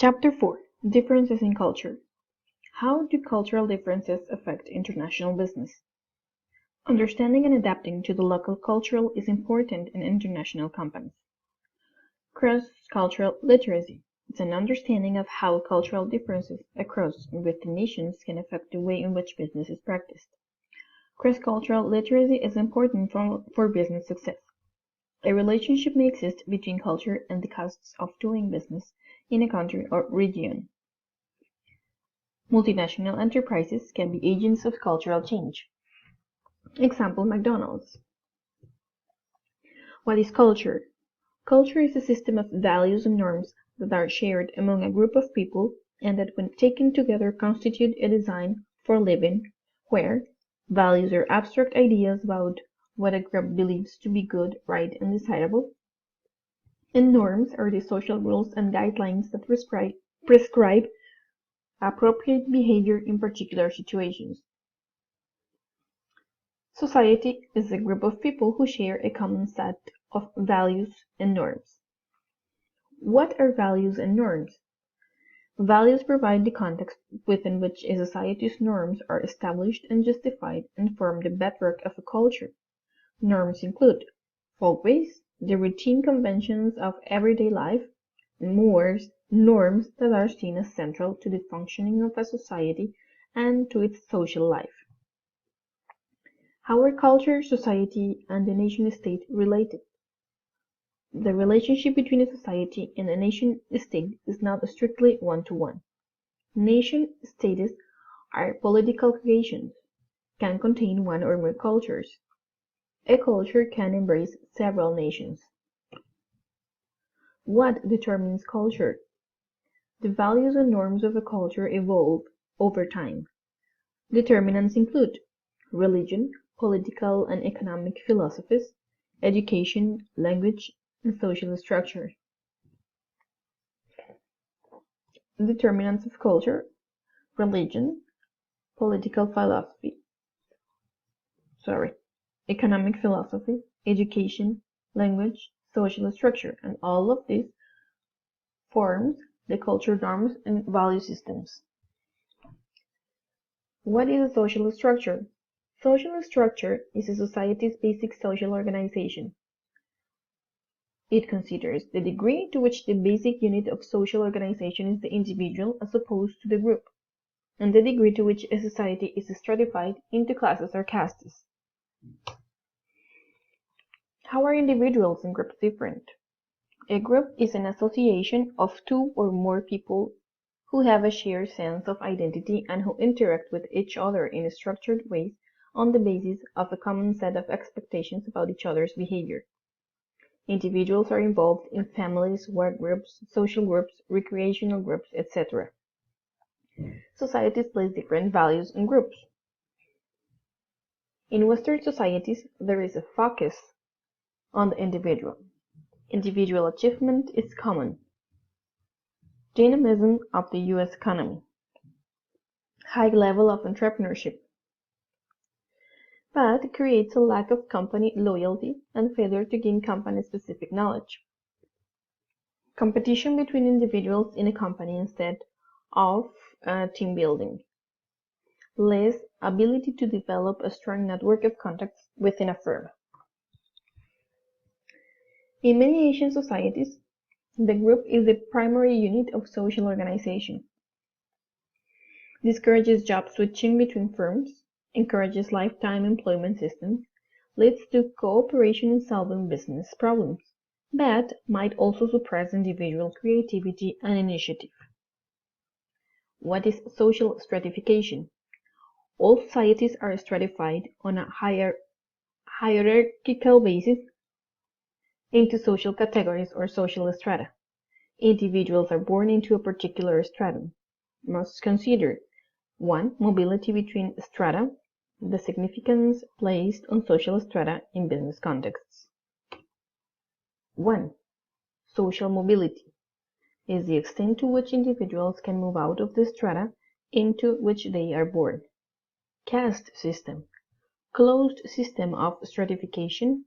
Chapter 4: Differences in Culture. How do cultural differences affect international business? Understanding and adapting to the local culture is important in international companies. Cross-cultural literacy is an understanding of how cultural differences across and within nations can affect the way in which business is practiced. Cross-cultural literacy is important for business success. A relationship may exist between culture and the costs of doing business in a country or region. Multinational enterprises can be agents of cultural change. Example: McDonald's. What is culture? Culture is a system of values and norms that are shared among a group of people and that when taken together constitute a design for living, where values are abstract ideas about what a group believes to be good, right, and desirable, and norms are the social rules and guidelines that prescribe appropriate behavior in particular situations. Society is a group of people who share a common set of values and norms. What are values and norms? Values provide the context within which a society's norms are established and justified and form the bedrock of a culture. Norms include folkways, the routine conventions of everyday life, and norms that are seen as central to the functioning of a society and to its social life. How are culture, society, and the nation-state related? The relationship between a society and a nation-state is not strictly one-to-one. Nation-states are political creations, can contain one or more cultures. A culture can embrace several nations. What determines culture? The values and norms of a culture evolve over time. Determinants include religion, political and economic philosophies, education, language, and social structure. Determinants of culture: religion, political philosophy, economic philosophy, education, language, social structure, and all of this forms the culture norms and value systems. What is a social structure? Social structure is a society's basic social organization. It considers the degree to which the basic unit of social organization is the individual as opposed to the group, and the degree to which a society is stratified into classes or castes. How are individuals and groups different? A group is an association of two or more people who have a shared sense of identity and who interact with each other in structured ways on the basis of a common set of expectations about each other's behavior. Individuals are involved in families, work groups, social groups, recreational groups, etc. Societies place different values in groups. In Western societies, there is a focus on the individual. Individual achievement is common. Dynamism of the U.S. economy. High level of entrepreneurship. But creates a lack of company loyalty and failure to gain company-specific knowledge. Competition between individuals in a company instead of team building. Less ability to develop a strong network of contacts within a firm. In many Asian societies, the group is the primary unit of social organization. Discourages job switching between firms, encourages lifetime employment systems, leads to cooperation in solving business problems, but might also suppress individual creativity and initiative. What is social stratification? All societies are stratified on a hierarchical basis into social categories or social strata. Individuals are born into a particular stratum. Must consider 1. Mobility between strata, the significance placed on social strata in business contexts. 1. Social mobility is the extent to which individuals can move out of the strata into which they are born. Caste system, closed system of stratification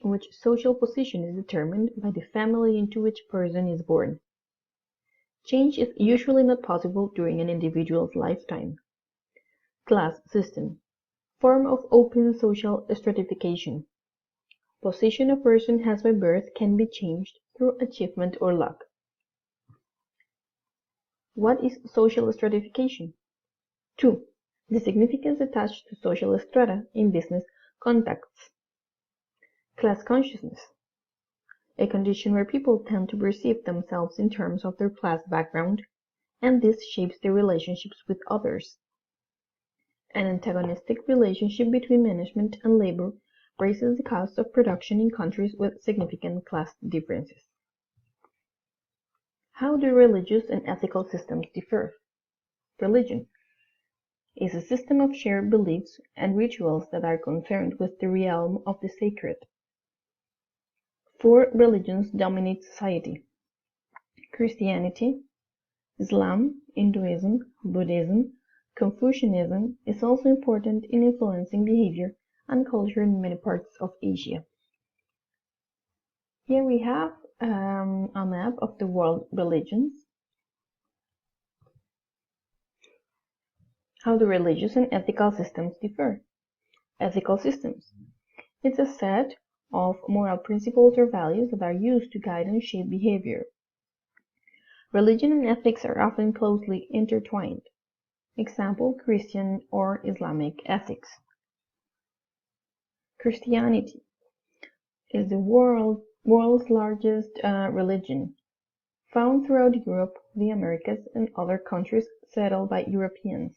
in which social position is determined by the family into which person is born. Change is usually not possible during an individual's lifetime. Class system. Form of open social stratification. Position a person has by birth can be changed through achievement or luck. What is social stratification? 2. The significance attached to social strata in business contexts. Class consciousness. A condition where people tend to perceive themselves in terms of their class background, and this shapes their relationships with others. An antagonistic relationship between management and labor raises the cost of production in countries with significant class differences. How do religious and ethical systems differ? Religion is a system of shared beliefs and rituals that are concerned with the realm of the sacred. 4 religions dominate society: Christianity, Islam, Hinduism, Buddhism. Confucianism is also important in influencing behavior and culture in many parts of Asia. Here we have a map of the world religions. How do religious and ethical systems differ? Ethical systems. It's a set of moral principles or values that are used to guide and shape behavior. Religion and ethics are often closely intertwined. Example, Christian or Islamic ethics. Christianity is the world's largest religion, found throughout Europe, the Americas, and other countries settled by Europeans.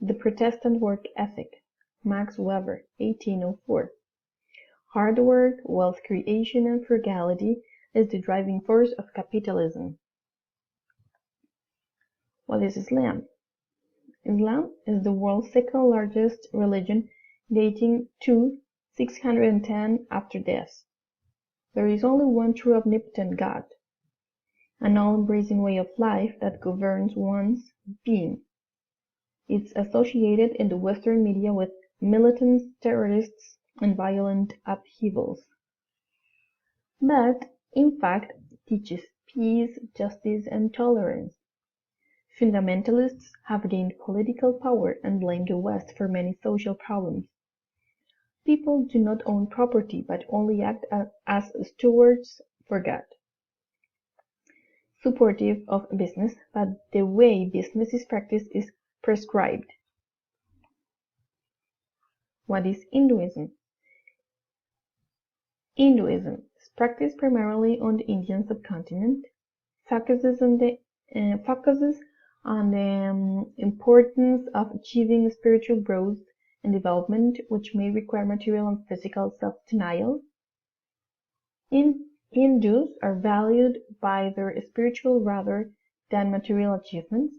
The Protestant work ethic, Max Weber, 1804. Hard work, wealth creation, and frugality is the driving force of capitalism. What is Islam? Islam is the world's second largest religion, dating to 610 after death. There is only one true omnipotent God, an all-embracing way of life that governs one's being. It's associated in the Western media with militants, terrorists, and violent upheavals, but in fact teaches peace, justice, and tolerance. Fundamentalists have gained political power and blame the West for many social problems. People do not own property but only act as stewards for God. Supportive of business, but the way business is practiced is prescribed. What is Hinduism? Hinduism is practiced primarily on the Indian subcontinent, focuses on the importance of achieving spiritual growth and development, which may require material and physical self-denial. Hindus are valued by their spiritual rather than material achievements.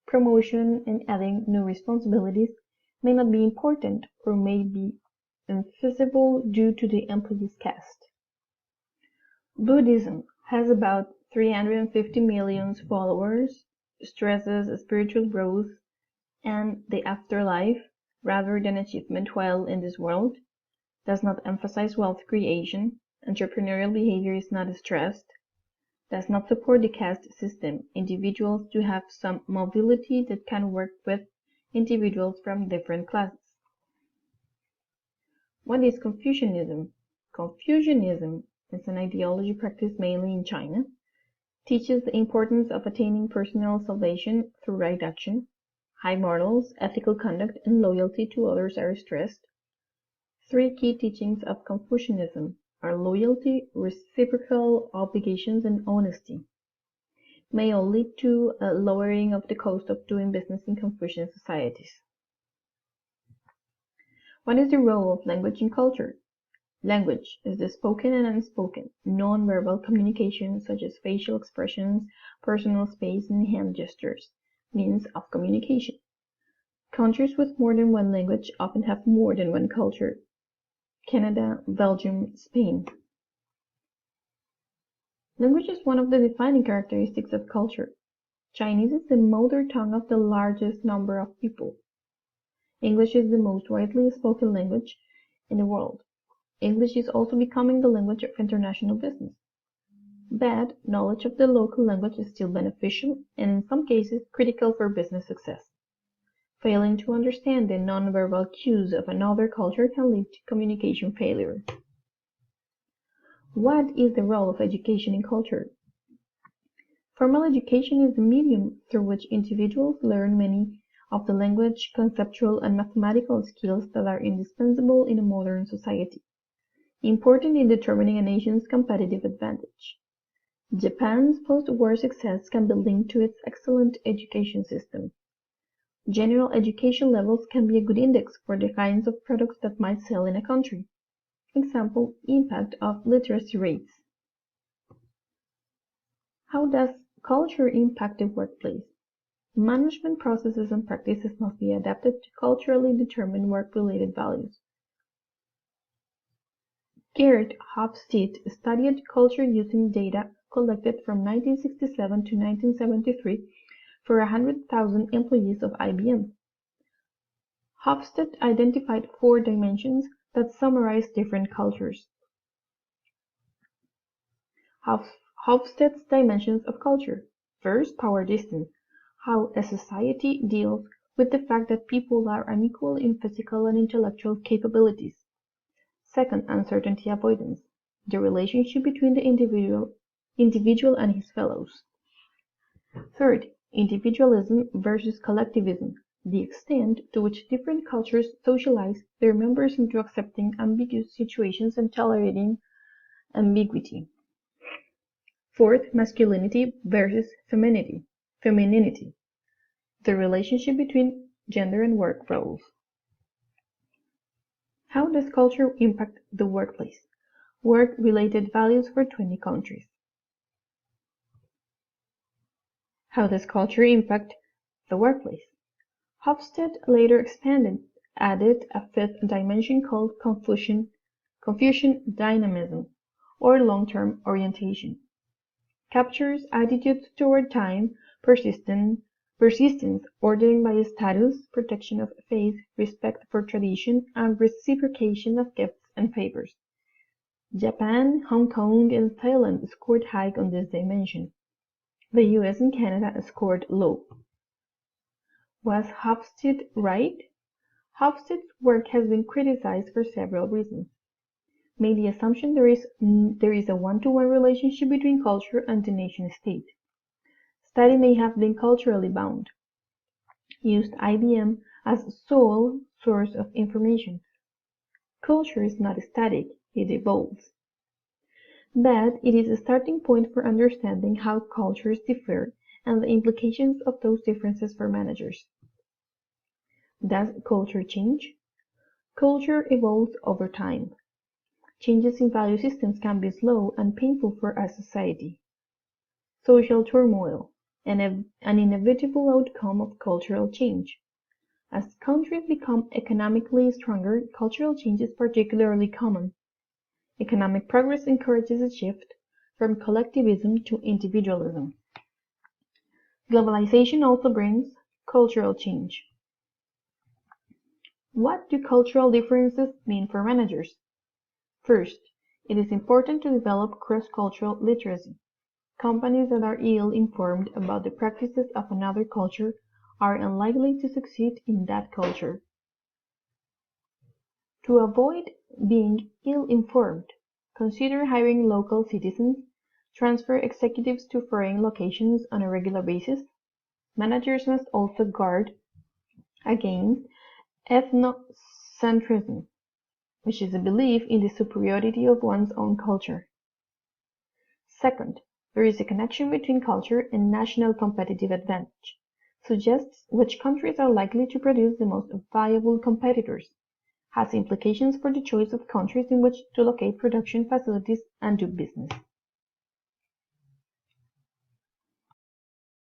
Promotion and adding new responsibilities may not be important or may be infeasible due to the employee's caste. Buddhism has about 350 million followers, stresses spiritual growth and the afterlife rather than achievement while in this world, does not emphasize wealth creation, entrepreneurial behavior is not stressed, does not support the caste system. Individuals do have some mobility that can work with individuals from different classes. What is Confucianism? Confucianism is an ideology practiced mainly in China, teaches the importance of attaining personal salvation through right action. High morals, ethical conduct, and loyalty to others are stressed. 3 key teachings of Confucianism are loyalty, reciprocal obligations, and honesty. May all lead to a lowering of the cost of doing business in Confucian societies. What is the role of language in culture? Language is the spoken and unspoken, non-verbal communication such as facial expressions, personal space, and hand gestures, means of communication. Countries with more than one language often have more than one culture. Canada, Belgium, Spain. Language is one of the defining characteristics of culture. Chinese is the mother tongue of the largest number of people. English is the most widely spoken language in the world. English is also becoming the language of international business. Bad knowledge of the local language is still beneficial and in some cases critical for business success. Failing to understand the nonverbal cues of another culture can lead to communication failure. What is the role of education in culture? Formal education is the medium through which individuals learn many of the language, conceptual, and mathematical skills that are indispensable in a modern society, important in determining a nation's competitive advantage. Japan's post-war success can be linked to its excellent education system. General education levels can be a good index for the kinds of products that might sell in a country. Example, impact of literacy rates. How does culture impact the workplace? Management processes and practices must be adapted to culturally determine work-related values. Gerd Hofstede studied culture using data collected from 1967 to 1973 for 100,000 employees of IBM. Hofstede identified 4 dimensions that summarize different cultures. Hofstede's dimensions of culture. First, power distance. How a society deals with the fact that people are unequal in physical and intellectual capabilities. Second, uncertainty avoidance. The relationship between the individual and his fellows. Third, individualism versus collectivism. The extent to which different cultures socialize their members into accepting ambiguous situations and tolerating ambiguity. Fourth, masculinity versus femininity. The relationship between gender and work roles. How does culture impact the workplace? Work-related values for 20 countries. How does culture impact the workplace? Hofstede later added a 5th dimension called Confucian dynamism, or long-term orientation. Captures attitudes toward time, persistence, ordering by status, protection of faith, respect for tradition, and reciprocation of gifts and favors. Japan, Hong Kong, and Thailand scored high on this dimension. The US and Canada scored low. Was Hofstede right? Hofstede's work has been criticized for several reasons. Made the assumption there is a one-to-one relationship between culture and the nation-state. Study may have been culturally bound. Used IBM as sole source of information. Culture is not static, it evolves. But it is a starting point for understanding how cultures differ and the implications of those differences for managers. Does culture change? Culture evolves over time. Changes in value systems can be slow and painful for a society. Social turmoil, an inevitable outcome of cultural change. As countries become economically stronger, cultural change is particularly common. Economic progress encourages a shift from collectivism to individualism. Globalization also brings cultural change. What do cultural differences mean for managers? First, it is important to develop cross-cultural literacy. Companies that are ill-informed about the practices of another culture are unlikely to succeed in that culture. To avoid being ill-informed, consider hiring local citizens, transfer executives to foreign locations on a regular basis. Managers must also guard against ethnocentrism, which is a belief in the superiority of one's own culture. Second, there is a connection between culture and national competitive advantage. Suggests which countries are likely to produce the most viable competitors. Has implications for the choice of countries in which to locate production facilities and do business.